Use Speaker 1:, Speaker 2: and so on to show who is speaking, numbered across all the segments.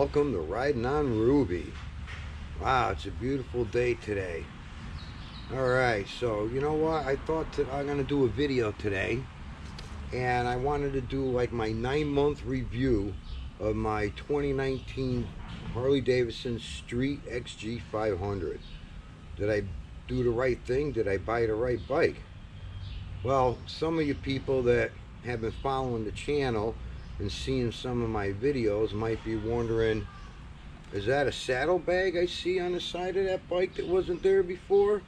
Speaker 1: welcome to Riding on Ruby. Wow, it's a beautiful day today. Alright, so you know what? I thought that I'm going to do a video today, and I wanted to do like my 9-month review of my 2019 Harley Davidson Street XG 500. Did I do the right thing? Did I buy the right bike? Well, some of you people that have been following the channel and seeing some of my videos might be wondering, is that a saddlebag I see on the side of that bike that wasn't there before?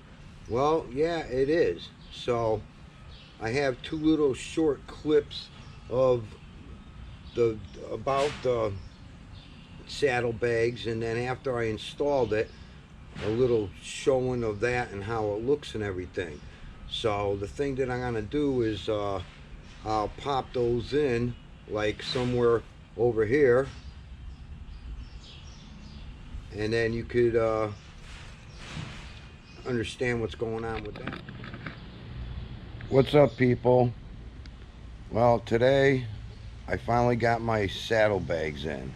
Speaker 1: Well, yeah, it is. So I have two little short clips of about the saddlebags, and then after I installed it, a little showing of that and how it looks and everything. So the thing that I'm gonna do is I'll pop those in like somewhere over here, and then you could understand what's going on with that. What's up, people? Well, today I finally got my saddlebags in.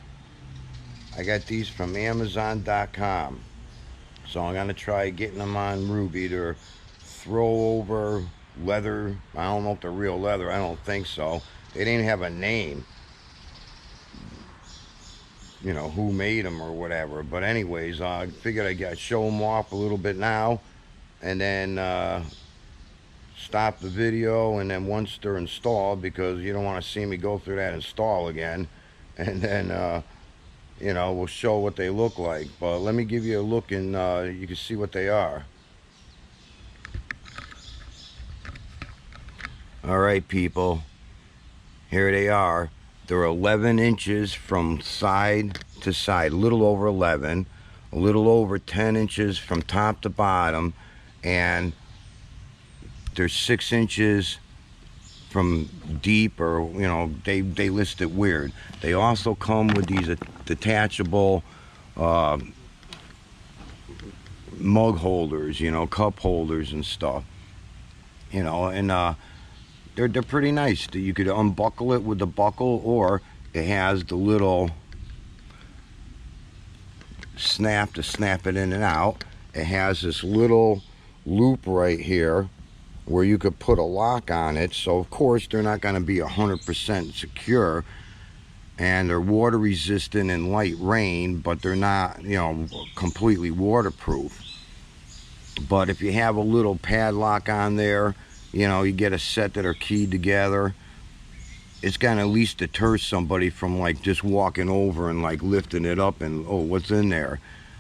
Speaker 1: I got these from Amazon.com, so I'm gonna try getting them on Ruby to throw over leather. I don't know if they're real leather. I don't think so. They didn't have a name, you know, who made them or whatever. But anyways, I figured I got to show them off a little bit now, and then stop the video, and then once they're installed, because you don't want to see me go through that install again, and then you know, we'll show what they look like. But let me give you a look, and you can see what they are. All right, people, here they are. They're 11 inches from side to side, a little over 11, a little over 10 inches from top to bottom, and they're 6 inches from deep, or you know, they list it weird. They also come with these detachable mug holders, you know, cup holders and stuff, you know, and they're pretty nice. You could unbuckle it with the buckle, or it has the little snap to snap it in and out. It has this little loop right here where you could put a lock on it. So of course they're not going to be 100% secure, and they're water resistant in light rain, but they're not, you know, completely waterproof. But if you have a little padlock on there, you know, you get a set that are keyed together, it's gonna at least deter somebody from like just walking over and like lifting it up and, oh, what's in there?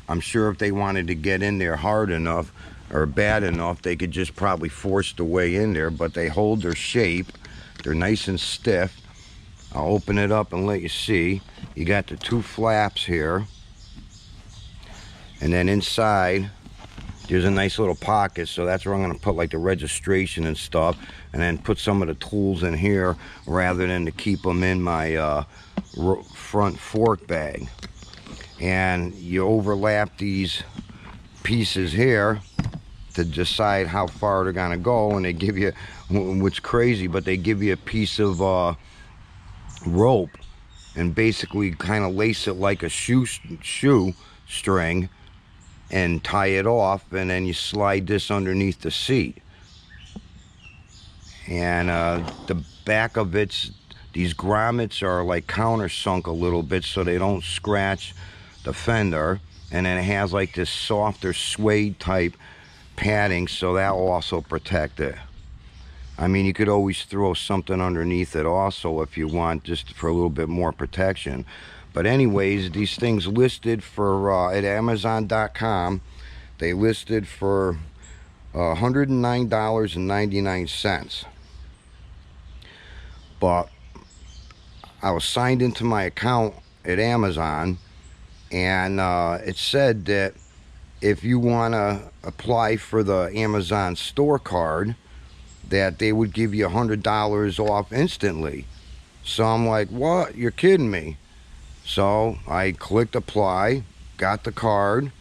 Speaker 1: I'm sure if they wanted to get in there hard enough or bad enough, they could just probably force the way in there, but they hold their shape. They're nice and stiff. I'll open it up and let you see. You got the two flaps here, and then inside there's a nice little pocket, so that's where I'm going to put like the registration and stuff, and then put some of the tools in here rather than to keep them in my front fork bag. And you overlap these pieces here to decide how far they're going to go, and they give you, what's crazy, but they give you a piece of rope and basically kind of lace it like a shoe string and tie it off, and then you slide this underneath the seat. And the back of it's, these grommets are like countersunk a little bit so they don't scratch the fender, and then it has like this softer suede type padding, so that will also protect it. I mean, you could always throw something underneath it also if you want, just for a little bit more protection. But anyways, these things listed for at Amazon.com, they listed for $109.99. But I was signed into my account at Amazon, and it said that if you want to apply for the Amazon store card, that they would give you $100 off instantly. So I'm like, what? You're kidding me. So I clicked apply, got the card,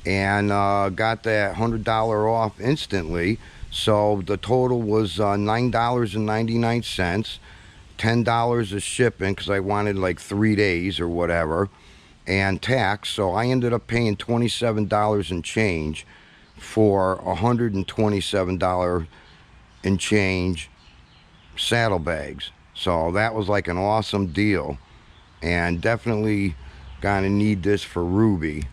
Speaker 1: and got that $100 off instantly. So the total was $9.99, $10 of shipping, because I wanted like 3 days or whatever, and tax. So I ended up paying $27 and change for $127 and change saddlebags. So that was like an awesome deal, and definitely gonna need this for Ruby.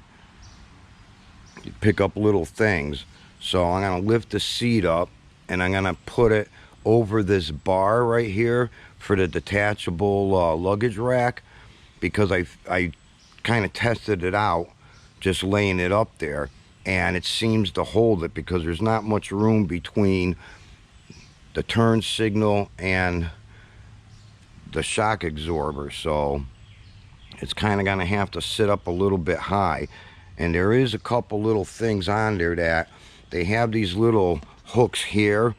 Speaker 1: You pick up little things. So I'm gonna lift the seat up and I'm gonna put it over this bar right here for the detachable luggage rack, because I kind of tested it out just laying it up there, and it seems to hold it because there's not much room between the turn signal and the shock absorber. So it's kind of gonna have to sit up a little bit high. And there is a couple little things on there that they have these little hooks here,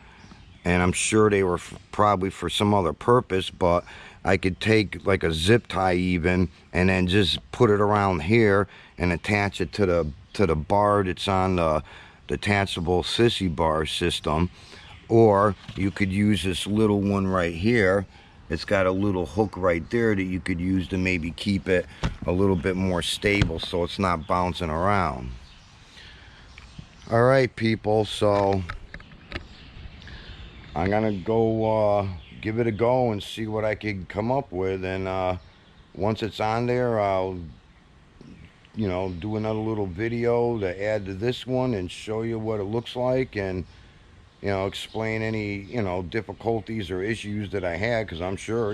Speaker 1: and I'm sure they were probably for some other purpose, but I could take like a zip tie even and then just put it around here and attach it to the bar that's on the detachable sissy bar system. Or you could use this little one right here. It's got a little hook right there that you could use to maybe keep it a little bit more stable so it's not bouncing around. All right, people, so I'm gonna go give it a go and see what I can come up with, and once it's on there, I'll do another little video to add to this one and show you what it looks like, and explain any difficulties or issues that I had, because I'm sure,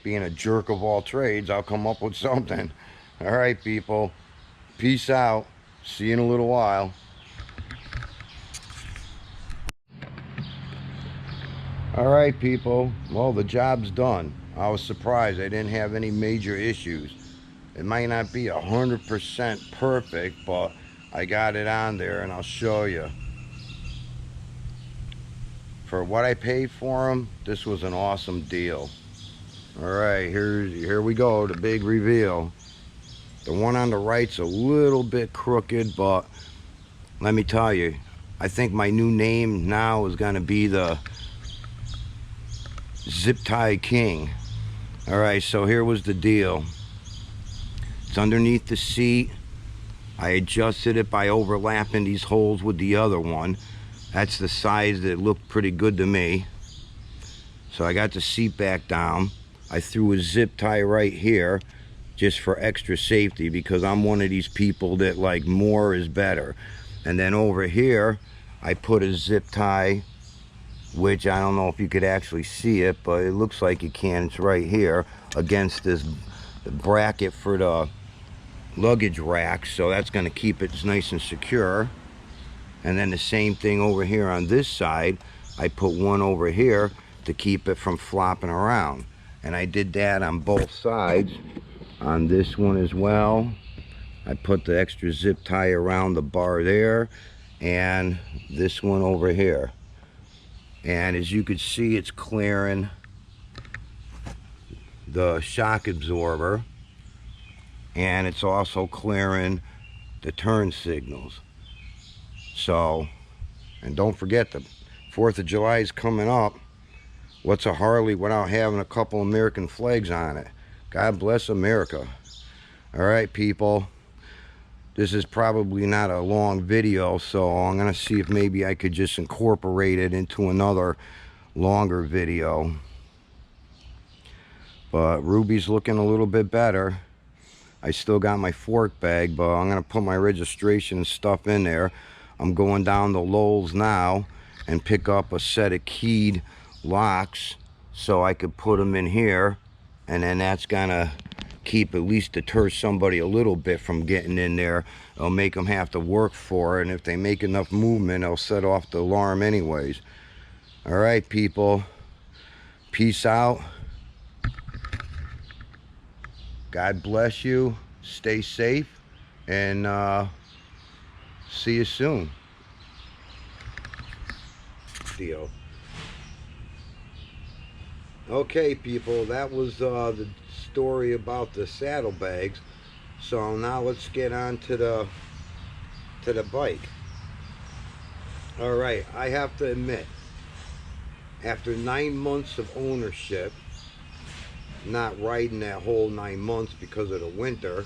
Speaker 1: being a jerk of all trades, I'll come up with something. All right, people, peace out. See you in a little while. All right, people, well, the job's done. I was surprised I didn't have any major issues. It might not be 100% perfect, but I got it on there, and I'll show you. For what I paid for them, this was an awesome deal. All right, here we go, the big reveal. The one on the right's a little bit crooked, but let me tell you, I think my new name now is going to be the Zip Tie King. All right, so here was the deal. It's underneath the seat. I adjusted it by overlapping these holes with the other one. That's the size that looked pretty good to me. So I got the seat back down. I threw a zip tie right here just for extra safety, because I'm one of these people that like more is better. And then over here, I put a zip tie, which I don't know if you could actually see it, but it looks like you can. It's right here against this bracket for the luggage rack. So that's going to keep it nice and secure. And then the same thing over here on this side, I put one over here to keep it from flopping around. And I did that on both sides. On this one as well, I put the extra zip tie around the bar there, and this one over here. And as you can see, it's clearing the shock absorber, and it's also clearing the turn signals. So, and don't forget, the 4th of July is coming up. What's a Harley without having a couple American flags on it? God bless America. All right, people, this is probably not a long video, so I'm gonna see if maybe I could just incorporate it into another longer video. But Ruby's looking a little bit better. I still got my fork bag, but I'm gonna put my registration and stuff in there. I'm going down to Lowe's now and pick up a set of keyed locks so I could put them in here, and then that's gonna keep, at least deter somebody a little bit from getting in there. It'll make them have to work for it, and if they make enough movement, it'll set off the alarm anyways. All right, people, peace out. God bless you, stay safe, and see you soon. Deal. Okay, people, that was the story about the saddlebags. So now let's get on to the bike. All right, I have to admit, after 9 months of ownership, not riding that whole 9 months because of the winter,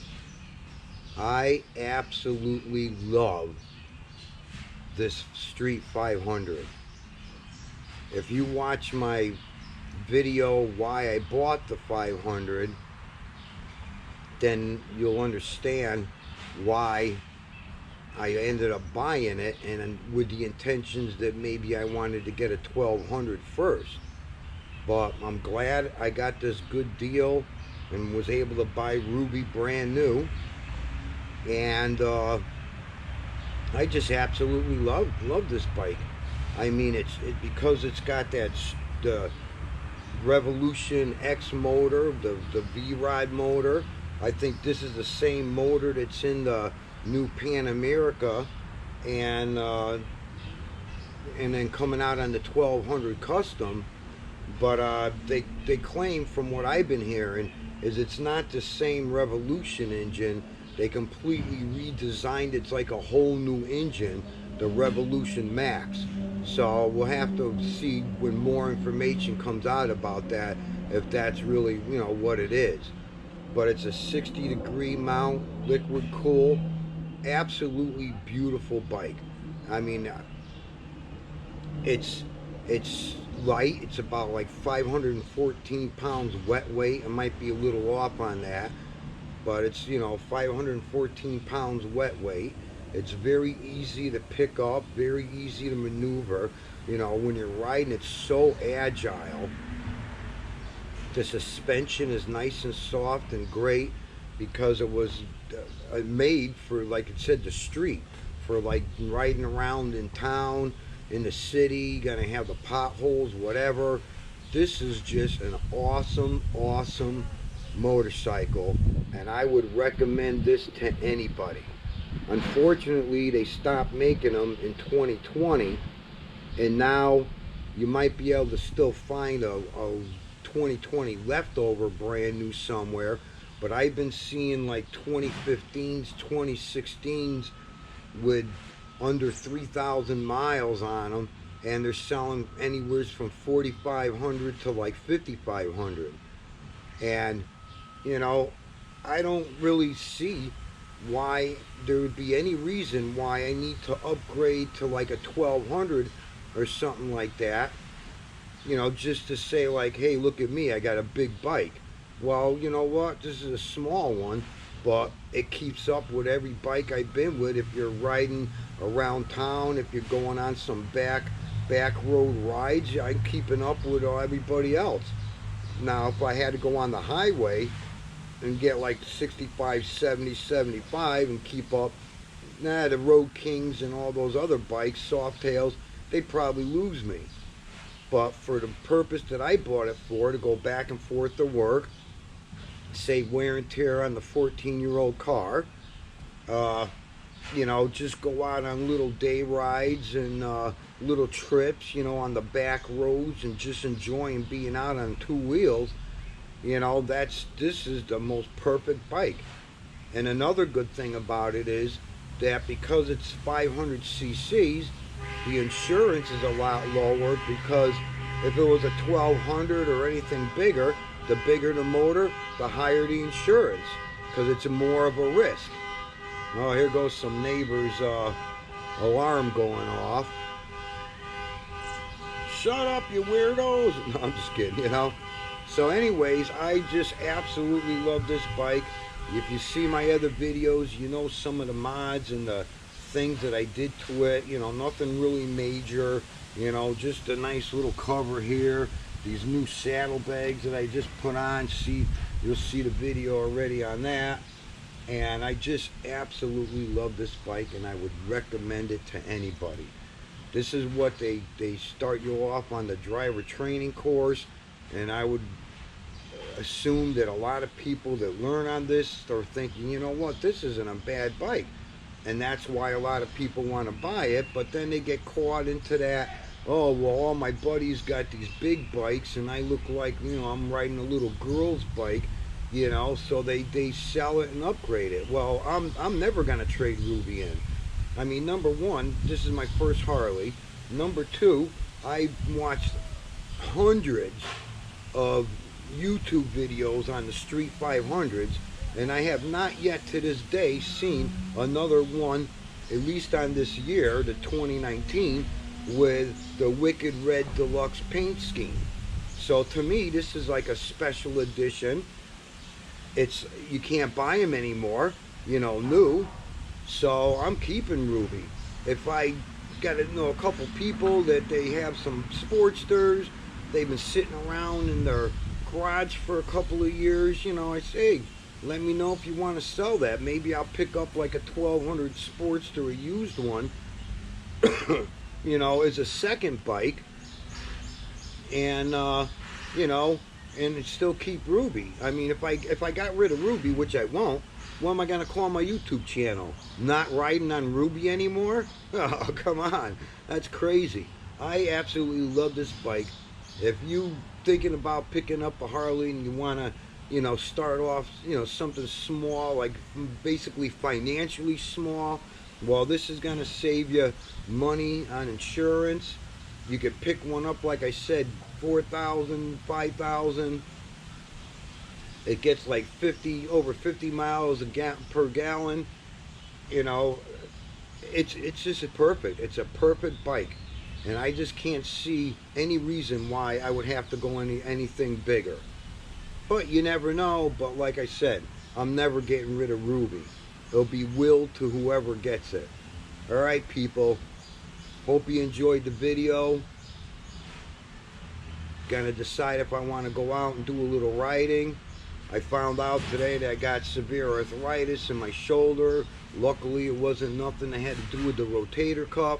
Speaker 1: I absolutely love this Street 500. If you watch my video why I bought the 500, then you'll understand why I ended up buying it, and with the intentions that maybe I wanted to get a 1200 first. But I'm glad I got this good deal and was able to buy Ruby brand new. And I just absolutely love this bike. I mean, because it's got the Revolution X motor, the V-Rod motor. I think this is the same motor that's in the new Pan America, and then coming out on the 1200 Custom. But they claim, from what I've been hearing, is it's not the same Revolution engine. They completely redesigned it. It's like a whole new engine, the Revolution Max. So we'll have to see when more information comes out about that, if that's really, what it is. But it's a 60-degree mount, liquid cool, absolutely beautiful bike. I mean, it's light. It's about like 514 pounds wet weight. I might be a little off on that, but it's 514 pounds wet weight. It's very easy to pick up, very easy to maneuver. When you're riding, it's so agile. The suspension is nice and soft and great, because it was made for, like it said, the street, for like riding around in town, in the city, gonna have the potholes, whatever. This is just an awesome motorcycle, and I would recommend this to anybody. Unfortunately, they stopped making them in 2020, and now you might be able to still find a 2020 leftover brand new somewhere, but I've been seeing like 2015s, 2016s with under 3,000 miles on them, and they're selling anywhere from 4,500 to like 5,500. And I don't really see why there would be any reason why I need to upgrade to like a 1200 or something like that, just to say like, hey, look at me, I got a big bike. Well, you know what, this is a small one, but it keeps up with every bike I've been with. If you're riding around town, if you're going on some back road rides, I'm keeping up with everybody else. Now, if I had to go on the highway and get like 65, 70, 75 and keep up, the Road Kings and all those other bikes, Softails, they'd probably lose me. But for the purpose that I bought it for, to go back and forth to work, save wear and tear on the 14-year-old car, just go out on little day rides and little trips, on the back roads, and just enjoying being out on two wheels, this is the most perfect bike. And another good thing about it is that because it's 500 cc's, the insurance is a lot lower, because if it was a 1200 or anything bigger, the bigger the motor, the higher the insurance, because it's more of a risk. Oh, here goes some neighbor's alarm going off. Shut up, you weirdos. No, I'm just kidding, So anyways, I just absolutely love this bike. If you see my other videos, some of the mods and the things that I did to it. Nothing really major. Just a nice little cover here. These new saddlebags that I just put on. You'll see the video already on that. And I just absolutely love this bike, and I would recommend it to anybody. This is what they start you off on the driver training course, and I would assume that a lot of people that learn on this are thinking, you know what, this isn't a bad bike. And that's why a lot of people want to buy it, but then they get caught into that, oh, well, all my buddies got these big bikes, and I look like, I'm riding a little girl's bike, so they sell it and upgrade it. Well, I'm never going to trade Ruby in. I mean, number one, this is my first Harley. Number two, I watched hundreds of YouTube videos on the Street 500s, And I have not yet to this day seen another one, at least on this year, the 2019, with the Wicked Red Deluxe paint scheme. So to me, this is like a special edition. You can't buy them anymore, new. So I'm keeping Ruby. If I got to know a couple people that they have some Sportsters, they've been sitting around in their garage for a couple of years, I say, hey, let me know if you want to sell that. Maybe I'll pick up like a 1200 Sportster, a used one, as a second bike, and and still keep Ruby. I mean, if I got rid of Ruby, which I won't, what am I gonna call my YouTube channel? Not riding on Ruby anymore? Oh, come on, that's crazy. I absolutely love this bike. If you thinking about picking up a Harley and you wanna, start off, something small, like basically financially small, well, this is gonna save you money on insurance. You could pick one up, like I said, 4,000, 5,000. It gets like over 50 miles per gallon. It's just perfect. It's a perfect bike, and I just can't see any reason why I would have to go anything bigger. But you never know. But like I said, I'm never getting rid of Ruby. It'll be willed to whoever gets it. All right, people. Hope you enjoyed the video. Gonna decide if I want to go out and do a little riding. I found out today that I got severe arthritis in my shoulder. Luckily, it wasn't nothing that had to do with the rotator cuff.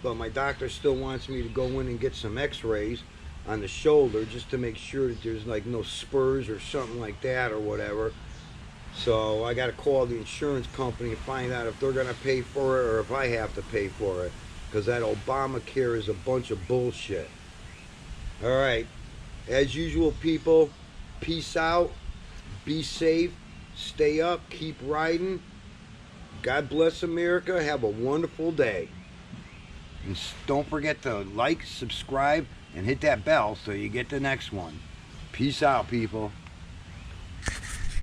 Speaker 1: But my doctor still wants me to go in and get some x-rays on the shoulder just to make sure that there's like no spurs or something like that or whatever. So I got to call the insurance company and find out if they're going to pay for it or if I have to pay for it, because that Obamacare is a bunch of bullshit. All right, as usual, people, peace out, be safe, stay up, keep riding. God bless America. Have a wonderful day. And don't forget to like, subscribe, and hit that bell so you get the next one. Peace out, people.